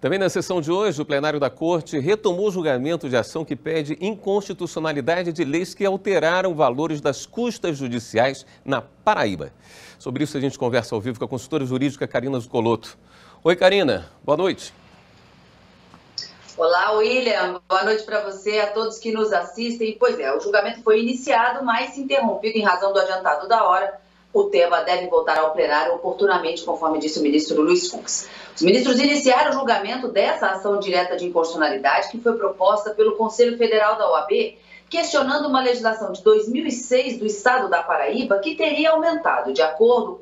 Também na sessão de hoje, o plenário da Corte retomou o julgamento de ação que pede inconstitucionalidade de leis que alteraram valores das custas judiciais na Paraíba. Sobre isso a gente conversa ao vivo com a consultora jurídica Karina Zucolotto. Oi, Karina. Boa noite. Olá, William. Boa noite para você, a todos que nos assistem. Pois é, o julgamento foi iniciado, mas interrompido em razão do adiantado da hora. O tema deve voltar ao plenário oportunamente, conforme disse o ministro Luiz Fux. Os ministros iniciaram o julgamento dessa ação direta de inconstitucionalidade que foi proposta pelo Conselho Federal da OAB, questionando uma legislação de 2006 do estado da Paraíba que teria aumentado, de acordo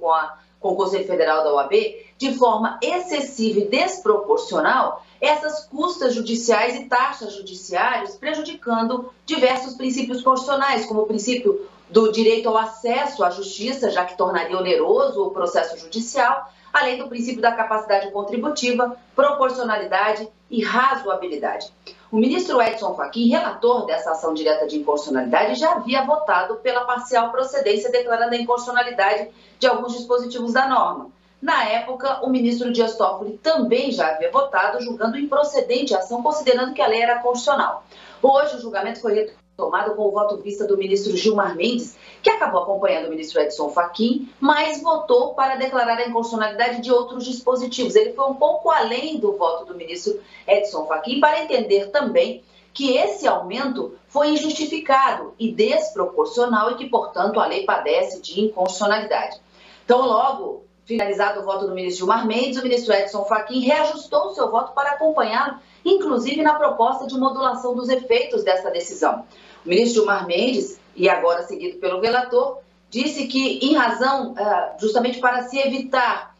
com o Conselho Federal da OAB, de forma excessiva e desproporcional, essas custas judiciais e taxas judiciárias, prejudicando diversos princípios constitucionais, como o princípio do direito ao acesso à justiça, já que tornaria oneroso o processo judicial, além do princípio da capacidade contributiva, proporcionalidade e razoabilidade. O ministro Edson Fachin, relator dessa ação direta de inconstitucionalidade, já havia votado pela parcial procedência, declarando a inconstitucionalidade de alguns dispositivos da norma. Na época, o ministro Dias Toffoli também já havia votado, julgando improcedente a ação, considerando que a lei era constitucional. Hoje, o julgamento foi retomado com o voto vista do ministro Gilmar Mendes, que acabou acompanhando o ministro Edson Fachin, mas votou para declarar a inconstitucionalidade de outros dispositivos. Ele foi um pouco além do voto do ministro Edson Fachin, para entender também que esse aumento foi injustificado e desproporcional e que, portanto, a lei padece de inconstitucionalidade. Então, logo finalizado o voto do ministro Gilmar Mendes, o ministro Edson Fachin reajustou o seu voto para acompanhá-lo, inclusive na proposta de modulação dos efeitos dessa decisão. O ministro Gilmar Mendes, e agora seguido pelo relator, disse que, em razão, justamente para se evitar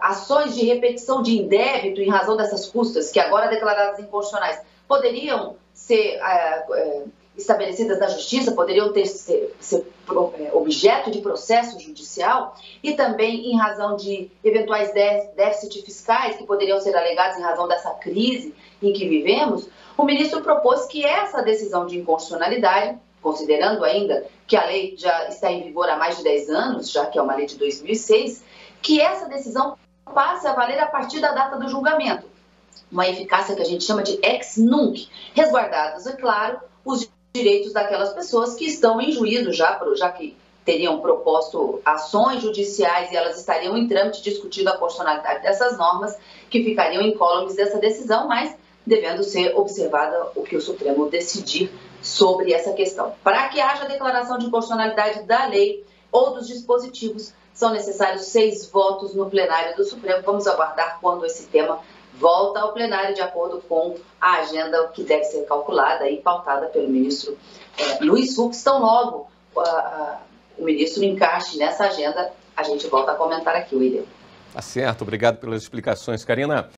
ações de repetição de indébito em razão dessas custas, que agora declaradas inconstitucionais, poderiam ser estabelecidas na Justiça, poderiam ser objeto de processo judicial, e também em razão de eventuais déficits fiscais que poderiam ser alegados em razão dessa crise em que vivemos, o ministro propôs que essa decisão de inconstitucionalidade, considerando ainda que a lei já está em vigor há mais de 10 anos, já que é uma lei de 2006, que essa decisão passe a valer a partir da data do julgamento. Uma eficácia que a gente chama de ex nunc, resguardados, é claro, os direitos daquelas pessoas que estão em juízo já que teriam proposto ações judiciais e elas estariam em trâmite discutindo a constitucionalidade dessas normas, que ficariam incólumes dessa decisão, mas devendo ser observada o que o Supremo decidir sobre essa questão. Para que haja declaração de constitucionalidade da lei ou dos dispositivos, são necessários 6 votos no plenário do Supremo. Vamos aguardar quando esse tema volta ao plenário, de acordo com a agenda que deve ser calculada e pautada pelo ministro Luiz Fux. Tão logo o ministro encaixe nessa agenda, a gente volta a comentar aqui, William. Tá certo, obrigado pelas explicações, Karina.